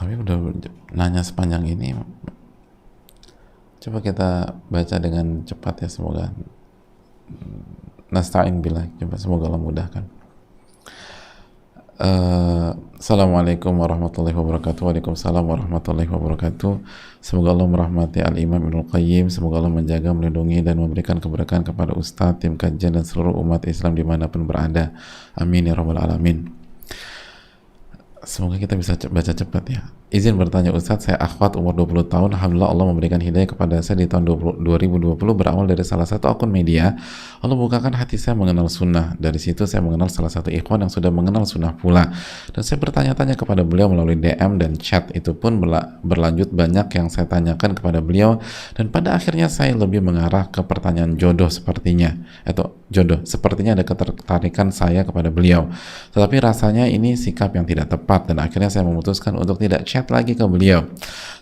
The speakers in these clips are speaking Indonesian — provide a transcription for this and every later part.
Tapi udah nanya sepanjang ini, coba kita baca dengan cepat ya, semoga nasta'in billah, coba semoga Allah mudahkan. Assalamualaikum warahmatullahi wabarakatuh. Waalaikumsalam warahmatullahi wabarakatuh. Semoga Allah merahmati Al-Imam Ibnul Qayyim. Semoga Allah menjaga, melindungi, dan memberikan keberkahan kepada Ustadz, tim kajian, dan seluruh umat Islam dimanapun berada. Amin ya rabbal alamin. Semoga kita bisa baca cepat ya. Izin bertanya Ustadz, saya akhwat umur 20 tahun. Alhamdulillah Allah memberikan hidayah kepada saya di tahun 2020 berawal dari salah satu akun media. Allah bukakan hati saya mengenal sunnah. Dari situ saya mengenal salah satu ikhwan yang sudah mengenal sunnah pula. Dan saya bertanya-tanya kepada beliau melalui DM dan chat. Itu pun berlanjut, banyak yang saya tanyakan kepada beliau. Dan pada akhirnya saya lebih mengarah ke pertanyaan jodoh sepertinya. Atau jodoh, sepertinya ada ketertarikan saya kepada beliau. Tetapi rasanya ini sikap yang tidak tepat. Dan akhirnya saya memutuskan untuk tidak chat lagi ke beliau.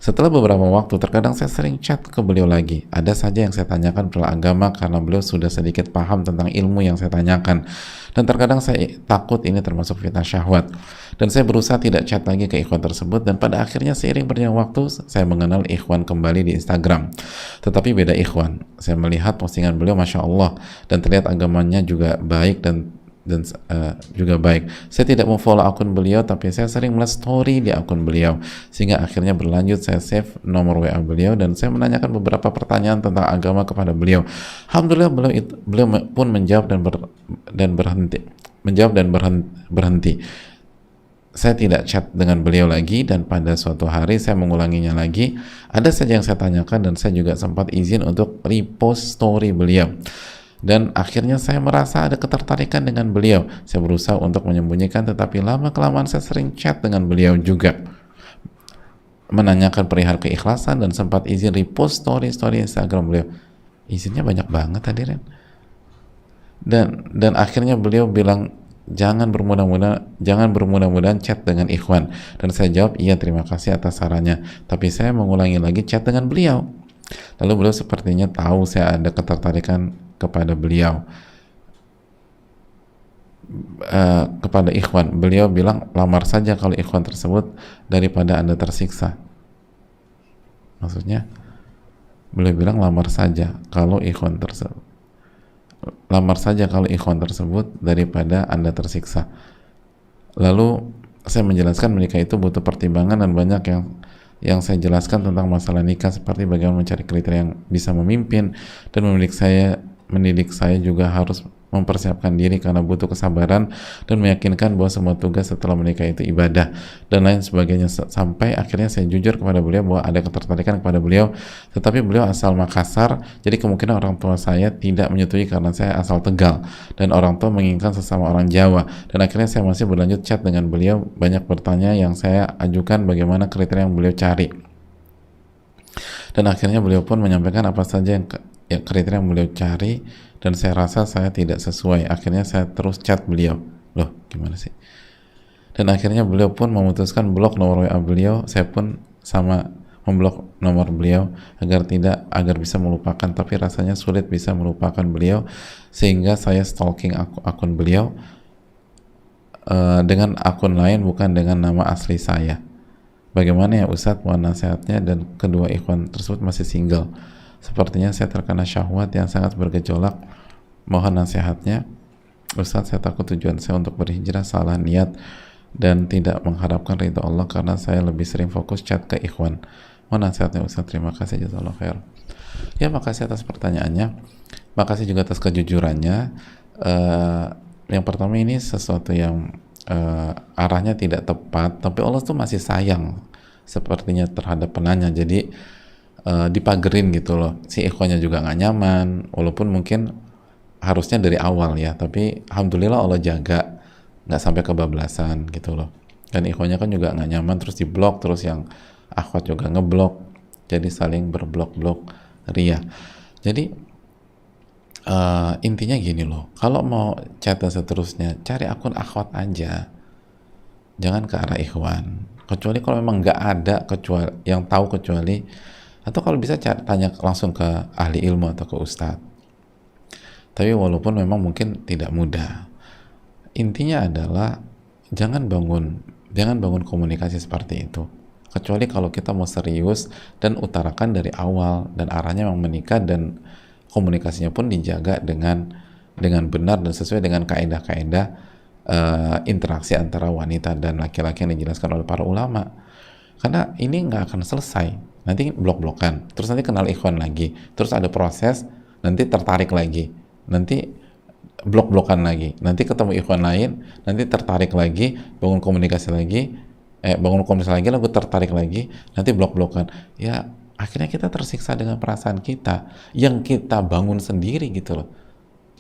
Setelah beberapa waktu, terkadang saya sering chat ke beliau lagi. Ada saja yang saya tanyakan perihal agama karena beliau sudah sedikit paham tentang ilmu yang saya tanyakan. Dan terkadang saya takut ini termasuk fitnah syahwat. Dan saya berusaha tidak chat lagi ke ikhwan tersebut. Dan pada akhirnya seiring berjalannya waktu, saya mengenal ikhwan kembali di Instagram. Tetapi beda ikhwan. Saya melihat postingan beliau, Masya Allah, dan terlihat agamanya juga baik dan juga baik. Saya tidak mau follow akun beliau, tapi saya sering melihat story di akun beliau, sehingga akhirnya berlanjut saya save nomor WA beliau dan saya menanyakan beberapa pertanyaan tentang agama kepada beliau. Alhamdulillah beliau pun menjawab dan berhenti. Saya tidak chat dengan beliau lagi, dan pada suatu hari saya mengulanginya lagi. Ada saja yang saya tanyakan dan saya juga sempat izin untuk repost story beliau. Dan akhirnya saya merasa ada ketertarikan dengan beliau. Saya berusaha untuk menyembunyikan, tetapi lama-kelamaan saya sering chat dengan beliau juga, menanyakan perihal keikhlasan dan sempat izin repost story Instagram beliau. Izinnya banyak banget hadirin. Dan akhirnya beliau bilang, jangan bermudah-mudahan chat dengan ikhwan. Dan saya jawab, iya terima kasih atas sarannya. Tapi saya mengulangi lagi chat dengan beliau. Lalu beliau sepertinya tahu saya ada ketertarikan kepada beliau, kepada ikhwan. Beliau bilang, lamar saja kalau ikhwan tersebut daripada Anda tersiksa. Maksudnya beliau bilang lamar saja kalau ikhwan tersebut daripada Anda tersiksa. Lalu saya menjelaskan menikah itu butuh pertimbangan dan banyak yang saya jelaskan tentang masalah nikah, seperti bagaimana mencari kriteria yang bisa memimpin dan mendidik saya juga harus mempersiapkan diri karena butuh kesabaran dan meyakinkan bahwa semua tugas setelah menikah itu ibadah dan lain sebagainya. Sampai akhirnya saya jujur kepada beliau bahwa ada ketertarikan kepada beliau, tetapi beliau asal Makassar, jadi kemungkinan orang tua saya tidak menyetujui karena saya asal Tegal dan orang tua menginginkan sesama orang Jawa. Dan akhirnya saya masih berlanjut chat dengan beliau, banyak bertanya yang saya ajukan bagaimana kriteria yang beliau cari. Dan akhirnya beliau pun menyampaikan apa saja yang kriteria yang beliau cari, dan saya rasa saya tidak sesuai. Akhirnya saya terus chat beliau. Loh, gimana sih? Dan akhirnya beliau pun memutuskan blok nomor WA beliau. Saya pun sama memblok nomor beliau agar bisa melupakan, tapi rasanya sulit bisa melupakan beliau, sehingga saya stalking akun beliau dengan akun lain bukan dengan nama asli saya. Bagaimana ya Ustadz, mohon nasihatnya, dan kedua ikhwan tersebut masih single. Sepertinya saya terkena syahwat yang sangat bergejolak. Mohon nasihatnya Ustadz, saya takut tujuan saya untuk berhijrah salah niat dan tidak mengharapkan ridho Allah karena saya lebih sering fokus chat ke ikhwan. Mohon nasihatnya Ustadz, terima kasih, jazakallahu khair. Ya, makasih atas pertanyaannya, makasih juga atas kejujurannya. Yang pertama, ini sesuatu yang arahnya tidak tepat, tapi Allah tuh masih sayang sepertinya terhadap penanya, jadi dipagerin gitu loh. Si ikhwannya juga nggak nyaman, walaupun mungkin harusnya dari awal ya, tapi alhamdulillah Allah jaga nggak sampai kebablasan gitu loh. Dan ikhwannya kan juga nggak nyaman terus diblok, terus yang akhwat juga ngeblok, jadi saling berblok-blok ria. Jadi intinya gini loh, kalau mau chat seterusnya cari akun akhwat aja, jangan ke arah ikhwan, kecuali kalau memang nggak ada yang tahu, atau kalau bisa tanya langsung ke ahli ilmu atau ke ustadz. Tapi walaupun memang mungkin tidak mudah, intinya adalah jangan bangun komunikasi seperti itu. kecuali kalau kita mau serius dan utarakan dari awal dan arahnya memang menikah, dan komunikasinya pun dijaga dengan benar dan sesuai dengan kaedah-kaedah interaksi antara wanita dan laki-laki yang dijelaskan oleh para ulama. Karena ini nggak akan selesai, nanti blok-blokan, terus nanti kenal ikhwan lagi, terus ada proses, nanti tertarik lagi, nanti blok-blokan lagi, nanti ketemu ikhwan lain, nanti tertarik lagi, bangun komunikasi lagi, lalu tertarik lagi, nanti blok-blokan. Ya akhirnya kita tersiksa dengan perasaan kita yang kita bangun sendiri gitu loh.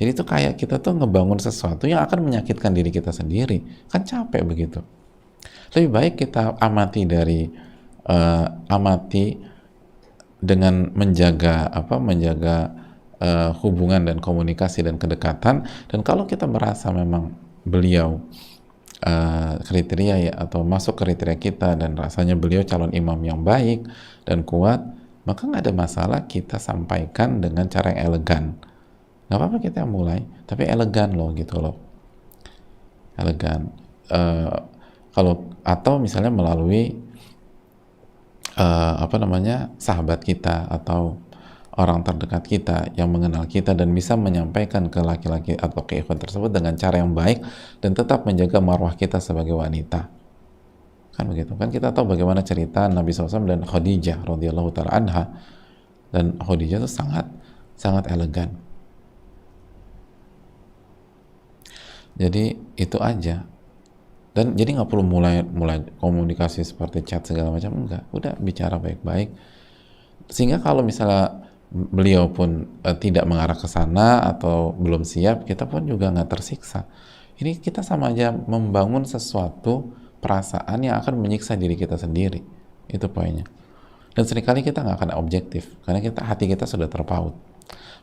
Jadi itu kayak kita tuh ngebangun sesuatu yang akan menyakitkan diri kita sendiri, kan capek begitu. Lebih baik kita amati dengan menjaga hubungan dan komunikasi dan kedekatan. Dan kalau kita merasa memang beliau kriteria ya, atau masuk kriteria kita, dan rasanya beliau calon imam yang baik dan kuat, maka nggak ada masalah kita sampaikan dengan cara yang elegan. Nggak apa-apa kita mulai, tapi elegan loh gitu loh, elegan. Atau misalnya melalui sahabat kita atau orang terdekat kita yang mengenal kita dan bisa menyampaikan ke laki-laki atau ke ikhwan tersebut dengan cara yang baik dan tetap menjaga marwah kita sebagai wanita. Kan begitu kan, kita tahu bagaimana cerita Nabi SAW dan Khadijah radhiyallahu taala anha, dan Khadijah itu sangat sangat elegan. Jadi itu aja. Dan jadi nggak perlu mulai komunikasi seperti chat segala macam, enggak, udah bicara baik-baik, sehingga kalau misalnya beliau pun tidak mengarah ke sana atau belum siap, kita pun juga nggak tersiksa. Ini kita sama aja membangun sesuatu perasaan yang akan menyiksa diri kita sendiri, itu poinnya. Dan seringkali kita nggak akan objektif karena hati kita sudah terpaut.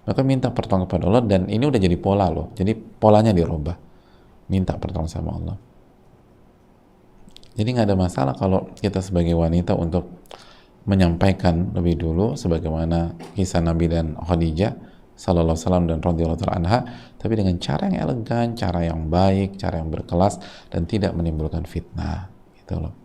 Maka minta pertolongan kepada Allah, dan ini udah jadi pola loh, jadi polanya dirubah, minta pertolongan sama Allah. Jadi nggak ada masalah kalau kita sebagai wanita untuk menyampaikan lebih dulu sebagaimana kisah Nabi dan Khadijah sallallahu alaihi wasallam dan radhiyallahu ta'ala anha, tapi dengan cara yang elegan, cara yang baik, cara yang berkelas, dan tidak menimbulkan fitnah gitu loh.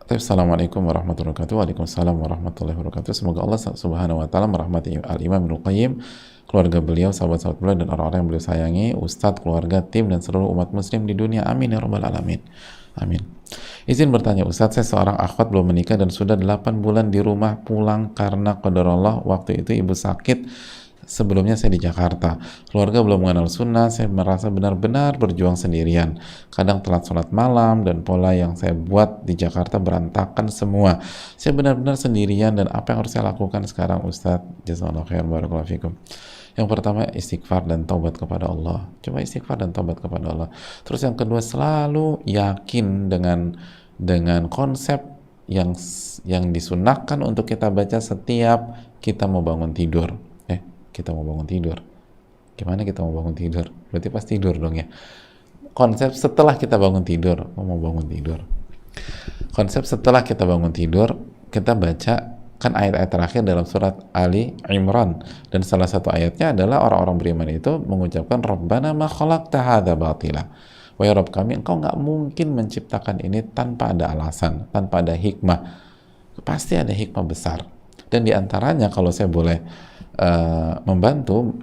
Assalamualaikum warahmatullahi wabarakatuh. Waalaikumsalam warahmatullahi wabarakatuh. Semoga Allah subhanahu wa ta'ala merahmati Al-Imam Ibnul Qayyim, keluarga beliau, sahabat-sahabat beliau, dan orang-orang yang beliau sayangi, ustadz, keluarga, tim, dan seluruh umat muslim di dunia. Amin ya rabbal alamin. Amin. Izin bertanya Ustadz, saya seorang akhwat belum menikah dan sudah 8 bulan di rumah, pulang karena qadarullah waktu itu ibu sakit. Sebelumnya saya di Jakarta, keluarga belum mengenal sunnah, saya merasa benar-benar berjuang sendirian, kadang telat sholat malam, dan pola yang saya buat di Jakarta berantakan semua. Saya benar-benar sendirian, dan apa yang harus saya lakukan sekarang Ustadz? Jazakallahu khairan, barakallahu fikum. Yang pertama, istighfar dan taubat kepada Allah. Coba istighfar dan taubat kepada Allah. Terus yang kedua, selalu yakin dengan konsep yang disunahkan untuk kita baca setiap kita mau bangun tidur. Kita mau bangun tidur. Gimana kita mau bangun tidur? Berarti pas tidur dong ya. Konsep setelah kita bangun tidur, mau bangun tidur. Konsep setelah kita bangun tidur, kita baca kan ayat-ayat terakhir dalam surat Ali Imran, dan salah satu ayatnya adalah orang-orang beriman itu mengucapkan Rabbana ma khalaqta hadza batila. Wahai Rabb kami, engkau nggak mungkin menciptakan ini tanpa ada alasan, tanpa ada hikmah. Pasti ada hikmah besar. Dan diantaranya kalau saya boleh membantu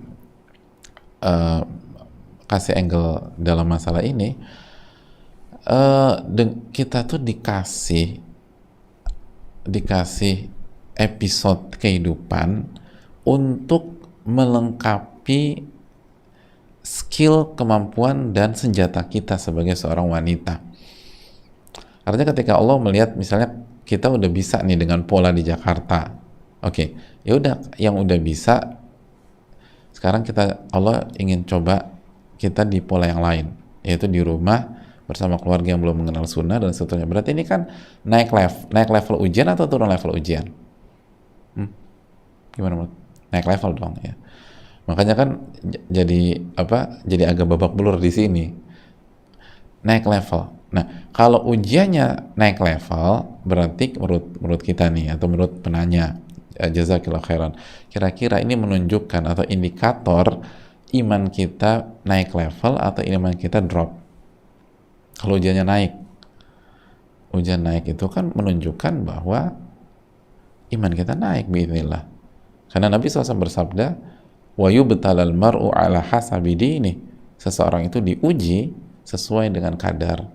kasih angle dalam masalah ini, kita tuh dikasih episode kehidupan untuk melengkapi skill, kemampuan, dan senjata kita sebagai seorang wanita. Artinya ketika Allah melihat misalnya kita udah bisa nih dengan pola di Jakarta, oke, ya udah, yang udah bisa, sekarang Allah ingin coba kita di pola yang lain, yaitu di rumah bersama keluarga yang belum mengenal sunnah dan seterusnya. Berarti ini kan naik level ujian atau turun level ujian? Gimana menurut? Naik level dong ya. Makanya kan jadi agak babak belur di sini. Naik level. Nah, kalau ujiannya naik level, berarti menurut kita nih, atau menurut penanya, jazakillah khairan, kira-kira ini menunjukkan atau indikator iman kita naik level atau iman kita drop. Kalau ujiannya naik, ujian naik itu kan menunjukkan bahwa iman kita naik biiznillah. Karena Nabi SAW bersabda, wa yubtalal mar'u ala hasabi dini. Seseorang itu diuji sesuai dengan kadar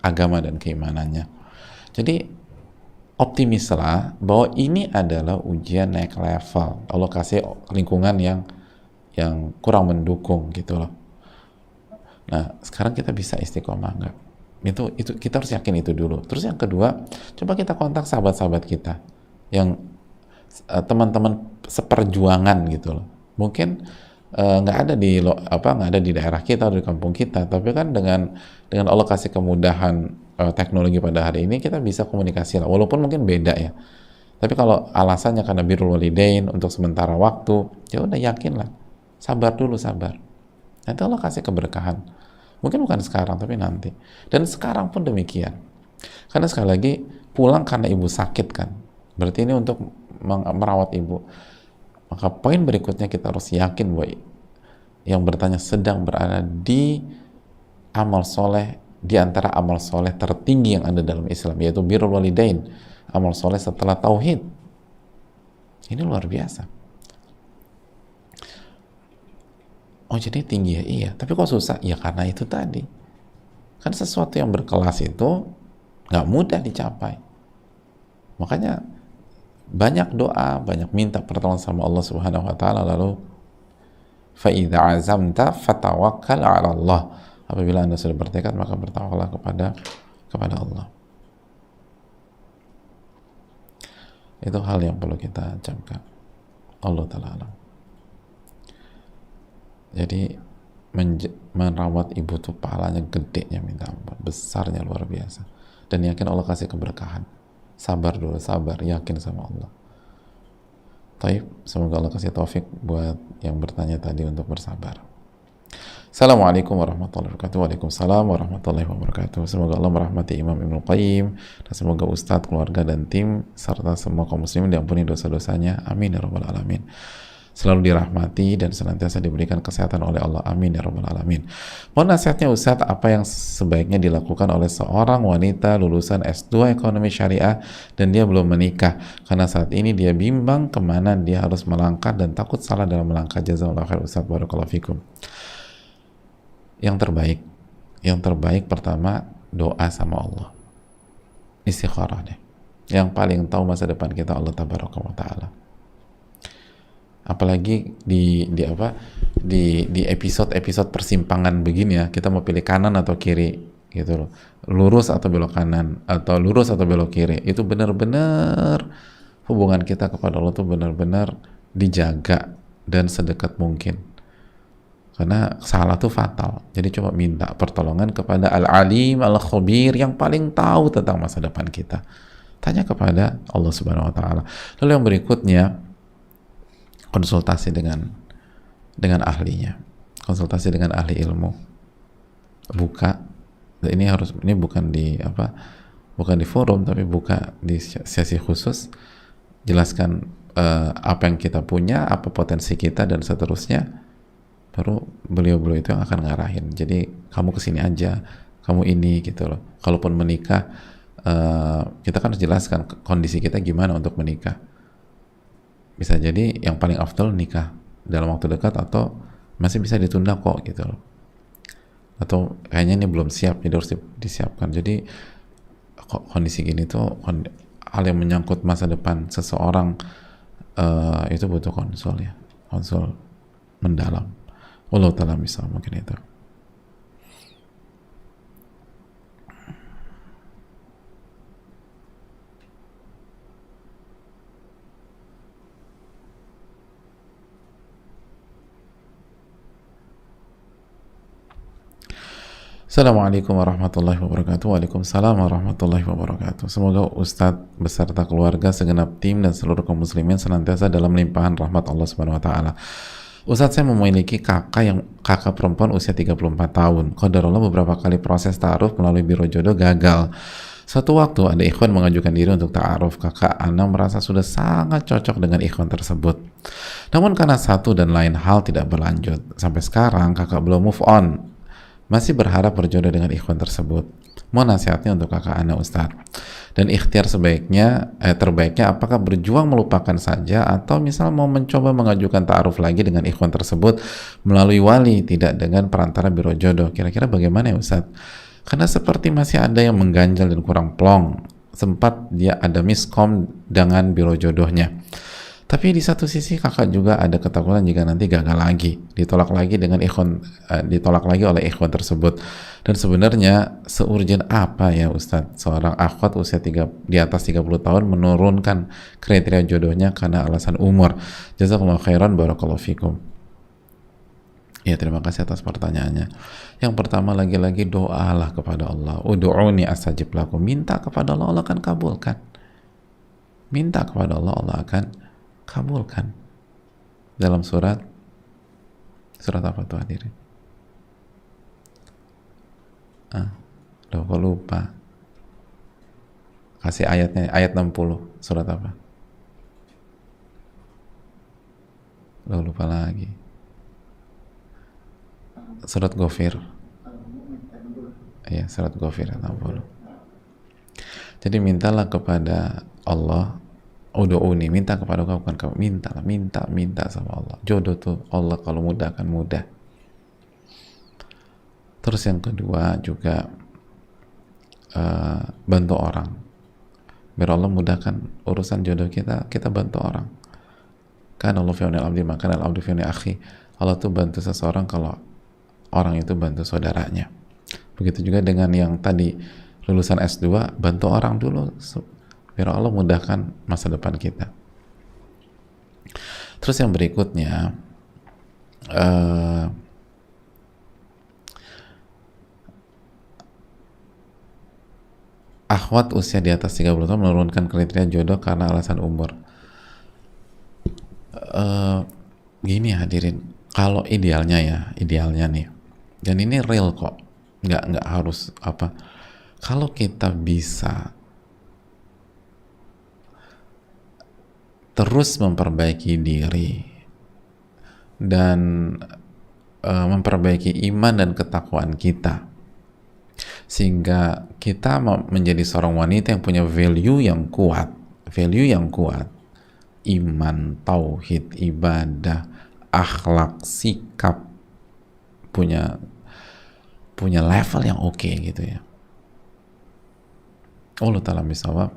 agama dan keimanannya. Jadi optimislah bahwa ini adalah ujian naik level. Allah kasih lingkungan yang kurang mendukung gitu loh. Nah, sekarang kita bisa istiqomah enggak? Itu kita harus yakin itu dulu. Terus yang kedua, coba kita kontak sahabat-sahabat kita yang teman-teman seperjuangan gitu loh. Mungkin nggak ada di daerah kita atau di kampung kita, tapi kan dengan Allah kasih kemudahan teknologi pada hari ini, kita bisa komunikasi lah, walaupun mungkin beda ya. Tapi kalau alasannya karena birrul walidain untuk sementara waktu, ya udah yakinlah, sabar dulu, sabar. Nanti Allah kasih keberkahan. Mungkin bukan sekarang, tapi nanti. Dan sekarang pun demikian. Karena sekali lagi, pulang karena ibu sakit kan. Berarti ini untuk merawat ibu. Maka poin berikutnya kita harus yakin bahwa yang bertanya sedang berada di amal soleh, di antara amal soleh tertinggi yang ada dalam Islam, yaitu birrul walidain, amal soleh setelah tauhid. Ini luar biasa. Oh jadi tinggi ya? Iya. Tapi kok susah? Ya karena itu tadi. Kan sesuatu yang berkelas itu nggak mudah dicapai. Makanya banyak doa, banyak minta pertolongan sama Allah Subhanahu wa taala, lalu fa idza azamta fatawakkal 'ala Allah. Apabila Anda sudah bertekad, maka bertawakallah kepada Allah. Itu hal yang perlu kita camkan. Allah taala alam. Jadi merawat ibu tuh pahalanya gedenya minta ampun, besarnya luar biasa. Dan yakin Allah kasih keberkahan. Sabar dulu, sabar, yakin sama Allah. Taib, semoga Allah kasih taufik buat yang bertanya tadi untuk bersabar. Assalamualaikum warahmatullahi wabarakatuh. Waalaikumsalam warahmatullahi wabarakatuh. Semoga Allah merahmati Imam Ibnul Qayyim, dan semoga Ustadz, keluarga, dan tim serta semua kaum muslimin diampuni dosa-dosanya. Amin ya rabbal alamin. Selalu dirahmati dan senantiasa diberikan kesehatan oleh Allah. Amin ya rabbal alamin. Mohon nasihatnya Ustadz, apa yang sebaiknya dilakukan oleh seorang wanita lulusan S2 Ekonomi Syariah dan dia belum menikah, karena saat ini dia bimbang kemana dia harus melangkah dan takut salah dalam melangkah. Jazakallahu khair Ustadz, barakallahu fikum. Yang terbaik pertama doa sama Allah, istikharah deh. Yang paling tahu masa depan kita Allah tabaraka wa taala. Apalagi di episode persimpangan begini ya, kita mau pilih kanan atau kiri gitu loh, lurus atau belok kanan atau lurus atau belok kiri, itu benar-benar hubungan kita kepada Allah tuh benar-benar dijaga dan sedekat mungkin. Karena salah tuh fatal. Jadi coba minta pertolongan kepada Al-Alim Al-Khabir yang paling tahu tentang masa depan kita. Tanya kepada Allah Subhanahu wa taala. Lalu yang berikutnya, konsultasi dengan ahlinya. Konsultasi dengan ahli ilmu. Buka, ini bukan di forum, tapi buka di sesi khusus. Jelaskan apa yang kita punya, apa potensi kita dan seterusnya. Baru beliau itu yang akan ngarahin. Jadi kamu kesini aja, kamu ini gitu loh. Kalaupun menikah, kita kan harus jelaskan kondisi kita gimana untuk menikah. Bisa jadi yang paling afdal nikah dalam waktu dekat atau masih bisa ditunda kok gitu loh. Atau kayaknya ini belum siap, jadi harus disiapkan. Jadi kondisi gini tuh hal yang menyangkut masa depan seseorang, itu butuh konsul mendalam. Allah ta'ala bisa mungkin itu. Assalamualaikum warahmatullahi wabarakatuh. Waalaikumsalam warahmatullahi wabarakatuh. Semoga Ustadz beserta keluarga, segenap tim dan seluruh kaum muslimin senantiasa dalam limpahan rahmat Allah Subhanahu wa taala. Ustadz, saya memiliki kakak perempuan usia 34 tahun. Qadarullah beberapa kali proses ta'aruf melalui biro jodoh gagal. Satu waktu ada ikhwan mengajukan diri untuk ta'aruf. Kakak Ana merasa sudah sangat cocok dengan ikhwan tersebut. Namun karena satu dan lain hal tidak berlanjut. Sampai sekarang kakak belum move on. Masih berharap berjodoh dengan ikhwan tersebut. Mau nasihatnya untuk kakak Ana, Ustadz. Dan ikhtiar terbaiknya apakah berjuang melupakan saja atau misal mau mencoba mengajukan ta'aruf lagi dengan ikhwan tersebut melalui wali, tidak dengan perantara biro jodoh. Kira-kira bagaimana ya Ustadz? Karena seperti masih ada yang mengganjal dan kurang plong. Sempat dia ada miskom dengan biro jodohnya. Tapi di satu sisi kakak juga ada ketakutan jika nanti gagal lagi, ditolak lagi oleh ikhwan tersebut. Dan sebenarnya seurgent apa ya Ustadz seorang akhwat usia di atas 30 tahun menurunkan kriteria jodohnya karena alasan umur? Jazakallahu khairan, barakallahu fikum. Ya, terima kasih atas pertanyaannya. Yang pertama, lagi-lagi doalah kepada Allah. Ud'uni astajib lakum. Minta kepada Allah, Allah akan kabulkan. Minta kepada Allah, Allah akan kabulkan. Dalam surat apa tuh hadirin? Loh, kok lupa? Kasih ayatnya, ayat 60. Surat apa? Loh, lupa lagi. Surat Ghafir. Ya, surat Ghafir 60. Jadi mintalah kepada Allah, udu'uni, minta kepada kamu, bukan kamu, minta sama Allah. Jodoh tuh Allah kalau mudah akan mudah. Terus yang kedua juga bantu orang. Biar Allah mudahkan urusan jodoh kita bantu orang. Kan Allah fi'unil abdi, maka al-abdu fi'unil akhi. Allah tuh bantu seseorang kalau orang itu bantu saudaranya. Begitu juga dengan yang tadi lulusan S2, bantu orang dulu biar Allah mudahkan masa depan kita. Terus yang berikutnya, akhwat usia di atas 30 tahun menurunkan kriteria jodoh karena alasan umur. Gini hadirin, kalau idealnya nih, dan ini real kok, nggak harus apa, kalau kita bisa terus memperbaiki diri dan memperbaiki iman dan ketakwaan kita sehingga kita menjadi seorang wanita yang punya value yang kuat, iman, tauhid, ibadah, akhlak, sikap, punya level yang oke gitu ya. Allah ta'ala bisawab,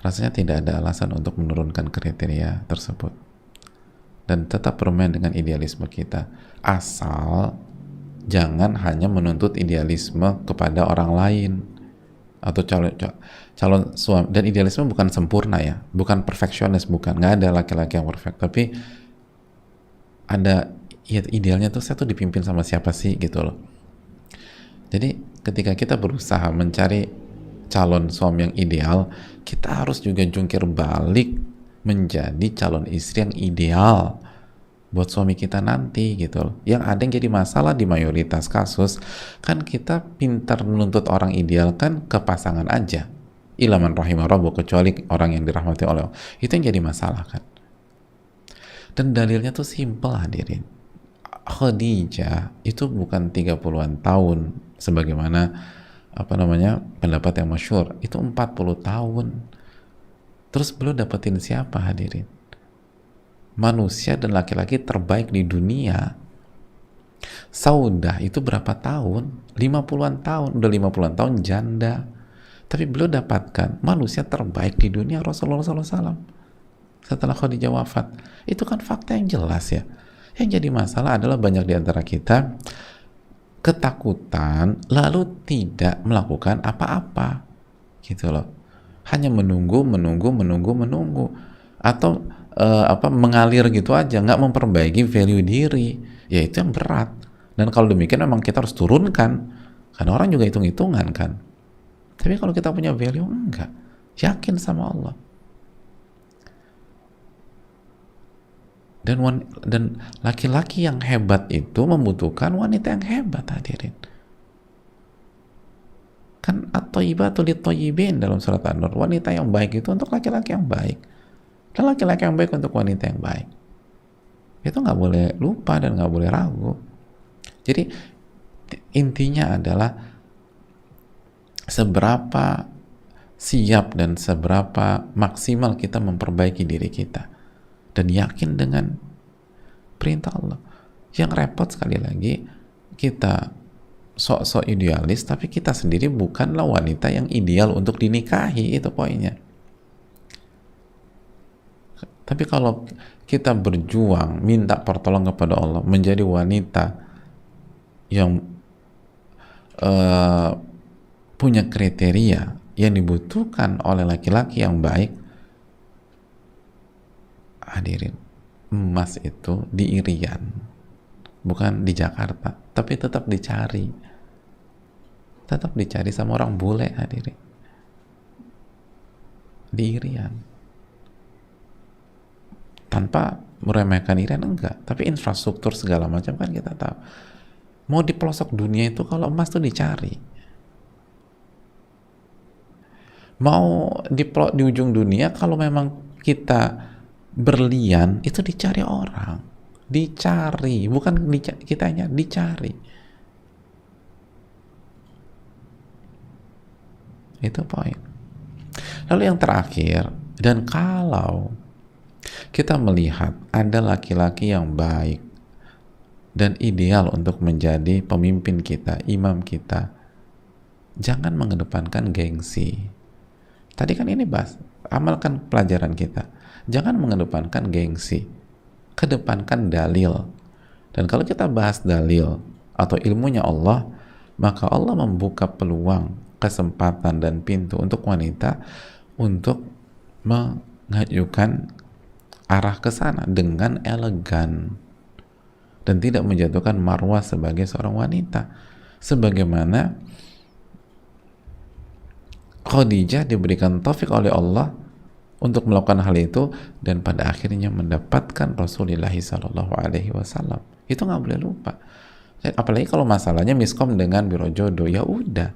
rasanya tidak ada alasan untuk menurunkan kriteria tersebut dan tetap bermain dengan idealisme kita, asal jangan hanya menuntut idealisme kepada orang lain atau calon suami. Dan idealisme bukan sempurna ya, bukan perfeksionis, bukan, nggak ada laki-laki yang perfect, tapi ada ya, idealnya tuh saya tuh dipimpin sama siapa sih gitu loh. Jadi ketika kita berusaha mencari calon suami yang ideal, kita harus juga jungkir balik menjadi calon istri yang ideal buat suami kita nanti gitu loh. Yang ada yang jadi masalah di mayoritas kasus kan kita pintar menuntut orang ideal kan ke pasangan aja, ilaman rahimah rabbu, kecuali orang yang dirahmati oleh Allah. Itu yang jadi masalah kan. Dan dalilnya tuh simple hadirin. Khadijah itu bukan 30-an tahun sebagaimana pendapat yang masyhur, itu 40 tahun. Terus beliau dapetin siapa hadirin? Manusia dan laki-laki terbaik di dunia. Saudah itu berapa tahun? 50-an tahun, udah 50-an tahun janda. Tapi beliau dapatkan manusia terbaik di dunia, Rasulullah SAW, setelah Khadijah wafat. Itu kan fakta yang jelas ya. Yang jadi masalah adalah banyak di antara kita ketakutan lalu tidak melakukan apa-apa gitu loh, hanya menunggu atau mengalir gitu aja, nggak memperbaiki value diri. Ya itu yang berat, dan kalau demikian memang kita harus turunkan karena orang juga hitung-hitungan kan. Tapi kalau kita punya value, enggak, yakin sama Allah. Dan laki-laki yang hebat itu membutuhkan wanita yang hebat hadirin. Kan at-thayyibatu lit-thayyibin dalam surat An-Nur. Wanita yang baik itu untuk laki-laki yang baik, dan laki-laki yang baik untuk wanita yang baik. Itu nggak boleh lupa dan nggak boleh ragu. Jadi intinya adalah seberapa siap dan seberapa maksimal kita memperbaiki diri kita dan yakin dengan perintah Allah. Yang repot sekali lagi, kita sok-sok idealis tapi kita sendiri bukanlah wanita yang ideal untuk dinikahi, itu poinnya. Tapi kalau kita berjuang minta pertolongan kepada Allah menjadi wanita yang punya kriteria yang dibutuhkan oleh laki-laki yang baik, hadirin, emas itu di Irian, bukan di Jakarta, tapi tetap dicari sama orang bule, hadirin, di Irian. Tanpa meremehkan Irian, enggak, tapi infrastruktur segala macam kan kita tahu. Mau di pelosok dunia itu kalau emas tuh dicari, mau di ujung dunia kalau memang kita berlian itu dicari orang, dicari, bukan kitanya dicari. Itu poin. Lalu yang terakhir, dan kalau kita melihat ada laki-laki yang baik dan ideal untuk menjadi pemimpin kita, imam kita, jangan mengedepankan gengsi. Tadi kan ini bahas, amalkan pelajaran kita. Jangan mengedepankan gengsi, kedepankan dalil. Dan kalau kita bahas dalil atau ilmunya Allah, maka Allah membuka peluang, kesempatan dan pintu untuk wanita untuk mengajukan arah ke sana dengan elegan dan tidak menjatuhkan marwah sebagai seorang wanita, sebagaimana Khadijah diberikan taufik oleh Allah untuk melakukan hal itu dan pada akhirnya mendapatkan Rasulullah SAW. Itu nggak boleh lupa. Apalagi kalau masalahnya miskom dengan biro jodoh, ya udah,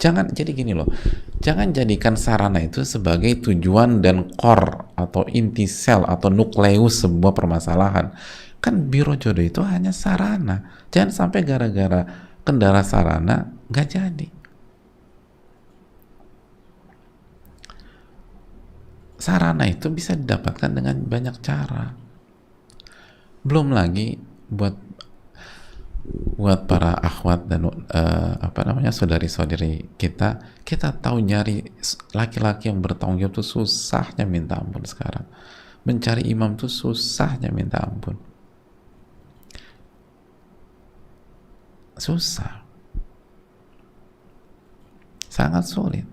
jangan. Jadi gini loh, jangan jadikan sarana itu sebagai tujuan dan core atau inti sel atau nukleus sebuah permasalahan. Kan biro jodoh itu hanya sarana. Jangan sampai gara-gara kendala sarana nggak jadi. Sarana itu bisa didapatkan dengan banyak cara. Belum lagi buat para akhwat dan saudari-saudari kita tahu nyari laki-laki yang bertanggung jawab itu susahnya minta ampun sekarang. Mencari imam itu susahnya minta ampun. Susah. Sangat sulit.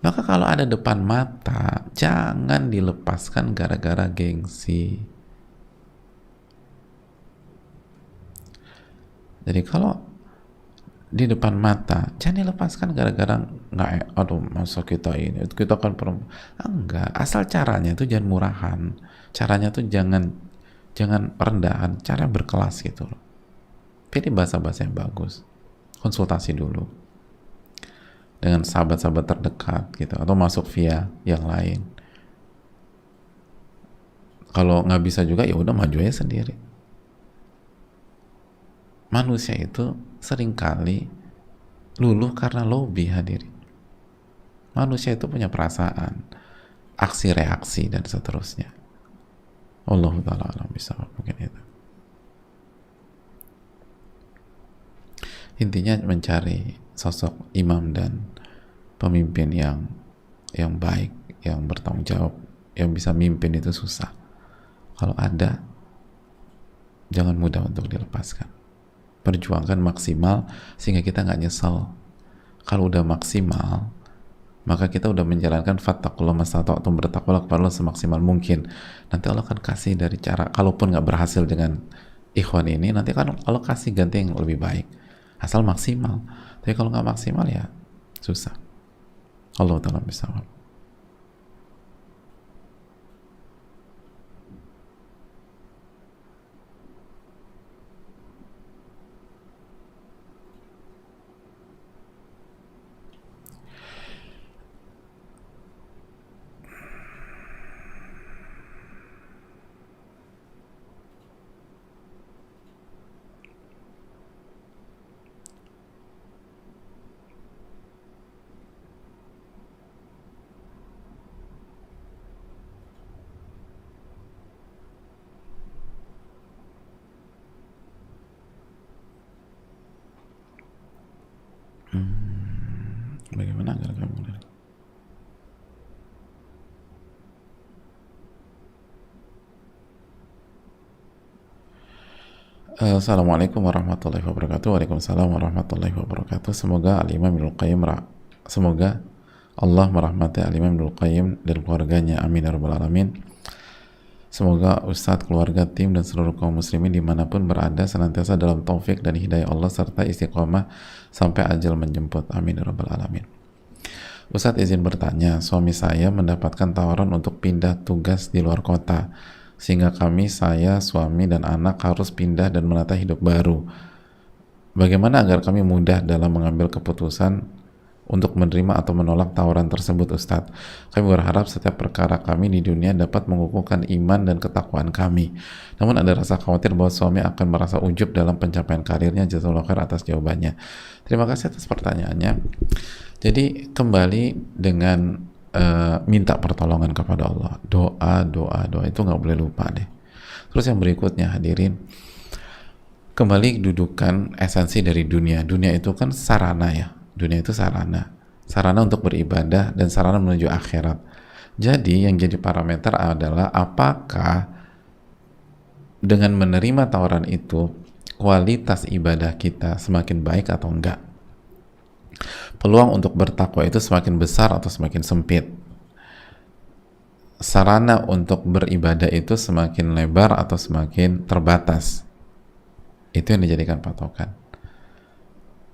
Maka kalau ada depan mata, jangan dilepaskan gara-gara gengsi. Jadi kalau di depan mata, jangan dilepaskan gara-gara nggak, aduh masa kita ini, kita kan perempuan. Enggak, asal caranya itu jangan murahan. Caranya tuh jangan rendahan, cara berkelas gitu loh. Pilih bahasa-bahasa yang bagus. Konsultasi dulu dengan sahabat-sahabat terdekat gitu, atau masuk via yang lain. Kalau nggak bisa juga ya udah maju aja sendiri. Manusia itu seringkali luluh karena lobby, hadirin. Manusia itu punya perasaan, aksi reaksi dan seterusnya. Allahu ta'ala alam bisawab, mungkin itu. Intinya mencari sosok imam dan pemimpin yang baik, yang bertanggung jawab, yang bisa mimpin itu susah. Kalau ada, jangan mudah untuk dilepaskan. Perjuangkan maksimal sehingga kita nggak nyesel. Kalau udah maksimal, maka kita udah menjalankan fattaqullaha mastata'tum, bertakwalah kepada Allah semaksimal mungkin. Nanti Allah akan kasih dari cara, kalaupun nggak berhasil dengan ikhwan ini, nanti kan Allah kasih ganti yang lebih baik. Asal maksimal. Tapi kalau nggak maksimal ya susah. Allah ta'ala bisawab. Bagaimana agar kami menerima? Assalamualaikum warahmatullahi wabarakatuh. Waalaikumsalam warahmatullahi wabarakatuh. Semoga Al-Imam Ibnul Qayyim semoga Allah merahmati Al-Imam Ibnul Qayyim dan keluarganya, amin ya rabbal alamin. Semoga Ustadz, keluarga, tim, dan seluruh kaum muslimin dimanapun berada senantiasa dalam taufik dan hidayah Allah serta istiqomah sampai ajal menjemput, amin ya rabbal alamin. Ustadz izin bertanya, suami saya mendapatkan tawaran untuk pindah tugas di luar kota, sehingga kami, saya, suami, dan anak harus pindah dan menata hidup baru. Bagaimana agar kami mudah dalam mengambil keputusan untuk menerima atau menolak tawaran tersebut, Ustadz? Kami berharap setiap perkara kami di dunia dapat mengukuhkan iman dan ketakwaan kami. Namun ada rasa khawatir bahwa suami akan merasa ujub dalam pencapaian karirnya. Jazakallahu khair atas jawabannya. Terima kasih atas pertanyaannya. Jadi kembali dengan minta pertolongan kepada Allah, doa itu nggak boleh lupa deh. Terus yang berikutnya, hadirin, kembali dudukan esensi dari dunia. Dunia itu kan sarana ya, dunia itu sarana untuk beribadah dan sarana menuju akhirat. Jadi yang jadi parameter adalah apakah dengan menerima tawaran itu kualitas ibadah kita semakin baik atau enggak. Peluang untuk bertakwa itu semakin besar atau semakin sempit. Sarana untuk beribadah itu semakin lebar atau semakin terbatas. Itu yang dijadikan patokan.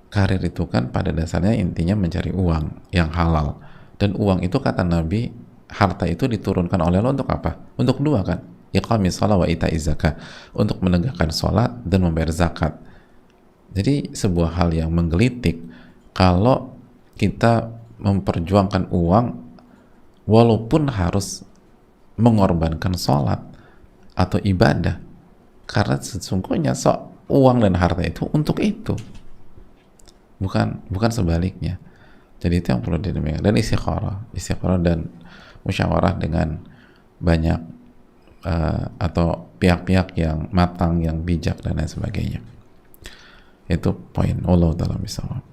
Karir itu kan pada dasarnya intinya mencari uang yang halal. Dan uang itu kata Nabi, harta itu diturunkan oleh Allah untuk apa? Untuk dua kan? Iqamis shalah wa ita'iz zakah. Untuk menegakkan sholat dan membayar zakat. Jadi sebuah hal yang menggelitik kalau kita memperjuangkan uang walaupun harus mengorbankan sholat atau ibadah, karena sesungguhnya uang dan harta itu untuk itu, bukan sebaliknya. Jadi itu yang perlu didemikian. Dan istikharah dan musyawarah dengan banyak atau pihak-pihak yang matang, yang bijak dan lain sebagainya. Itu poin. Wallahu ta'ala bishawab.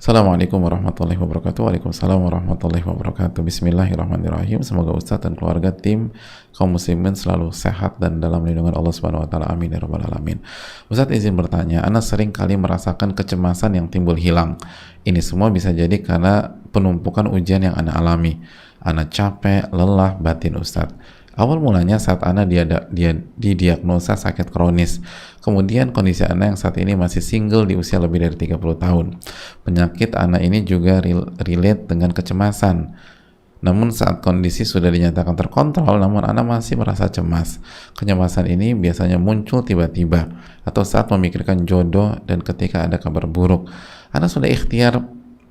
Assalamualaikum warahmatullahi wabarakatuh. Waalaikumsalam warahmatullahi wabarakatuh. Bismillahirrahmanirrahim. Semoga Ustadz dan keluarga tim kaum muslimin selalu sehat dan dalam lindungan Allah Subhanahu wa taala. Amin ya rabbal alamin. Ustadz izin bertanya, ana sering kali merasakan kecemasan yang timbul hilang. Ini semua bisa jadi karena penumpukan ujian yang ana alami. Ana capek, lelah batin, Ustadz. Awal mulanya saat Ana didiagnosa sakit kronis. Kemudian kondisi Ana yang saat ini masih single di usia lebih dari 30 tahun. Penyakit Ana ini juga relate dengan kecemasan. Namun saat kondisi sudah dinyatakan terkontrol, namun Ana masih merasa cemas. Kecemasan ini biasanya muncul tiba-tiba atau saat memikirkan jodoh dan ketika ada kabar buruk. Ana sudah ikhtiar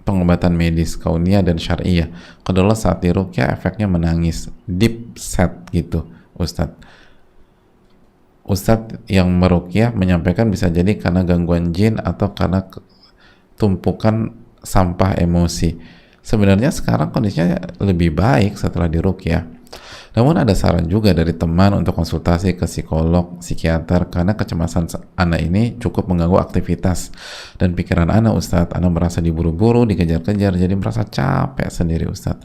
pengobatan medis kauniyah dan syariah. Kedua saat diruqyah efeknya menangis, deep set gitu, Ustadz. Ustadz yang meruqyah menyampaikan bisa jadi karena gangguan jin atau karena tumpukan sampah emosi. Sebenarnya sekarang kondisinya lebih baik setelah diruqyah. Namun ada saran juga dari teman untuk konsultasi ke psikolog, psikiater karena kecemasan Ana ini cukup mengganggu aktivitas dan pikiran Ana, Ustadz. Ana merasa diburu-buru, dikejar-kejar, jadi merasa capek sendiri, Ustadz.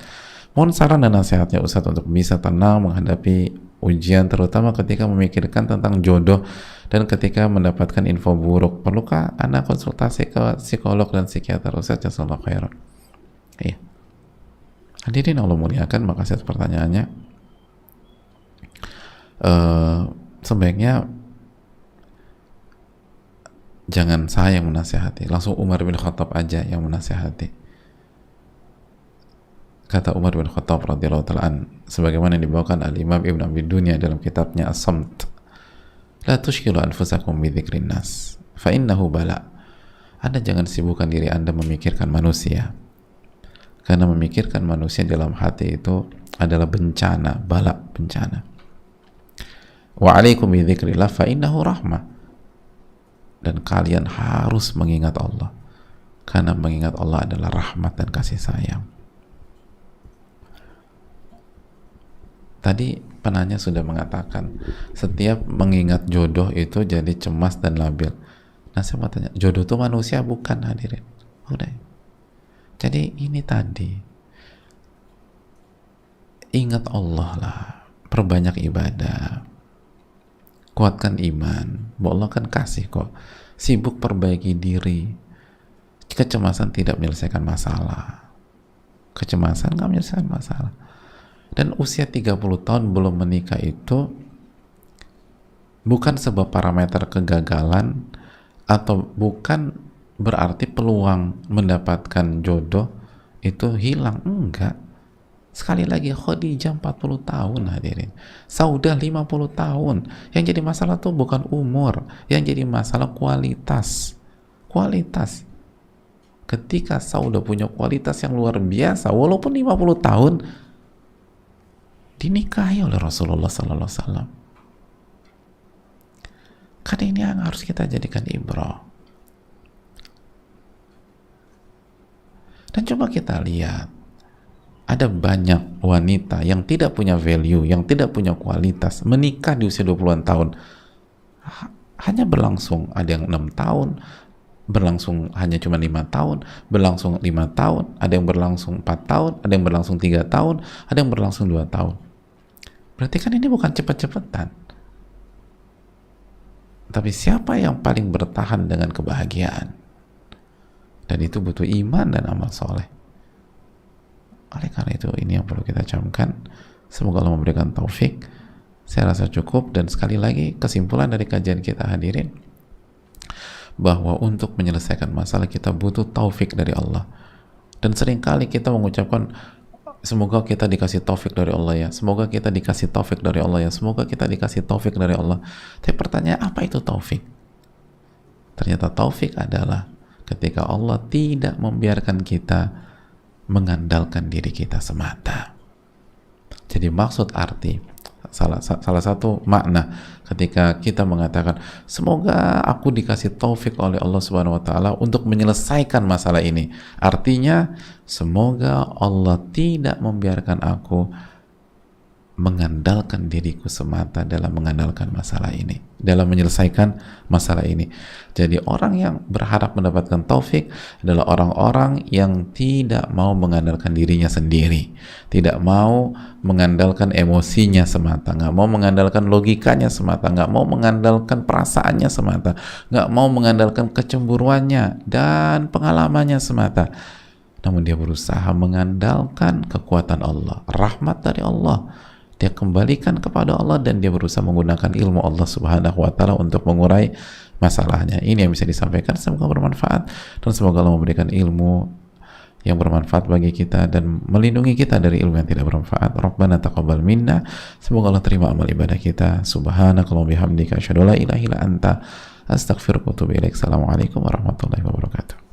Mohon saran dan nasihatnya, Ustadz, untuk bisa tenang menghadapi ujian, terutama ketika memikirkan tentang jodoh dan ketika mendapatkan info buruk. Perlukah Ana konsultasi ke psikolog dan psikiater, Ustadz? Jazakallahu khairan. Iya. Hadirin Allah muliakan, makasih atas pertanyaannya. Sebaiknya jangan saya yang menasihati, langsung Umar bin Khattab aja yang menasihati. Kata Umar bin Khattab radhiyallahu ta'ala sebagaimana yang dibawakan Al-Imam Ibn Abi Dunya dalam kitabnya As-Samt, la tushkilu anfusakum bi dzikrin nas fa innahu bala. Anda jangan sibukkan diri Anda memikirkan manusia, karena memikirkan manusia dalam hati itu adalah bencana, bala, bencana. Wa alaikum bi dzikrillah fa innahu rahmah. Dan kalian harus mengingat Allah, karena mengingat Allah adalah rahmat dan kasih sayang. Tadi penanya sudah mengatakan setiap mengingat jodoh itu jadi cemas dan labil. Nah saya mau tanya, jodoh itu manusia bukan, hadirin? Udah. Jadi ini tadi, ingat Allah lah, perbanyak ibadah, kuatkan iman, bahwa Allah kan kasih kok. Sibuk perbaiki diri. Kecemasan tidak menyelesaikan masalah. Kecemasan nggak menyelesaikan masalah. Dan usia 30 tahun belum menikah itu bukan sebuah parameter kegagalan, atau bukan berarti peluang mendapatkan jodoh itu hilang. Enggak. Sekali lagi, Khadijah 40 tahun, hadirin. Saudah 50 tahun. Yang jadi masalah tuh bukan umur, yang jadi masalah kualitas. Kualitas. Ketika Saudah punya kualitas yang luar biasa, walaupun 50 tahun, dinikahi oleh Rasulullah Sallallahu Alaihi Wasallam. Kan ini yang harus kita jadikan ibrah. Dan coba kita lihat, ada banyak wanita yang tidak punya value, yang tidak punya kualitas, menikah di usia 20-an tahun. Hanya berlangsung, ada yang 6 tahun, berlangsung hanya cuma 5 tahun, berlangsung 5 tahun, ada yang berlangsung 4 tahun, ada yang berlangsung 3 tahun, ada yang berlangsung 2 tahun. Berarti kan ini bukan cepat-cepatan. Tapi siapa yang paling bertahan dengan kebahagiaan? Dan itu butuh iman dan amal soleh. Oleh karena itu, ini yang perlu kita camkan. Semoga Allah memberikan taufik. Saya rasa cukup. Dan sekali lagi, kesimpulan dari kajian kita, hadirin, bahwa untuk menyelesaikan masalah kita butuh taufik dari Allah. Dan seringkali kita mengucapkan, semoga kita dikasih taufik dari Allah ya, semoga kita dikasih taufik dari Allah ya, semoga kita dikasih taufik dari Allah. Tapi pertanyaan, apa itu taufik? Ternyata taufik adalah ketika Allah tidak membiarkan kita mengandalkan diri kita semata. Jadi maksud arti, salah satu makna ketika kita mengatakan semoga aku dikasih taufik oleh Allah Subhanahu wa taala untuk menyelesaikan masalah ini, artinya semoga Allah tidak membiarkan aku mengandalkan diriku semata dalam mengandalkan masalah ini, dalam menyelesaikan masalah ini. Jadi orang yang berharap mendapatkan taufik adalah orang-orang yang tidak mau mengandalkan dirinya sendiri, tidak mau mengandalkan emosinya semata, nggak mau mengandalkan logikanya semata, nggak mau mengandalkan perasaannya semata, nggak mau mengandalkan kecemburuannya dan pengalamannya semata, namun dia berusaha mengandalkan kekuatan Allah, rahmat dari Allah. Dia kembalikan kepada Allah dan dia berusaha menggunakan ilmu Allah Subhanahu wa taala untuk mengurai masalahnya. Ini yang bisa disampaikan, semoga bermanfaat dan semoga Allah memberikan ilmu yang bermanfaat bagi kita dan melindungi kita dari ilmu yang tidak bermanfaat. Rabbana taqabbal minna, semoga Allah terima amal ibadah kita. Subhanakallahumma bihamdika asyhadu an la ilaha illa anta astaghfiruka wa atubu ilaik. Assalamualaikum warahmatullahi wabarakatuh.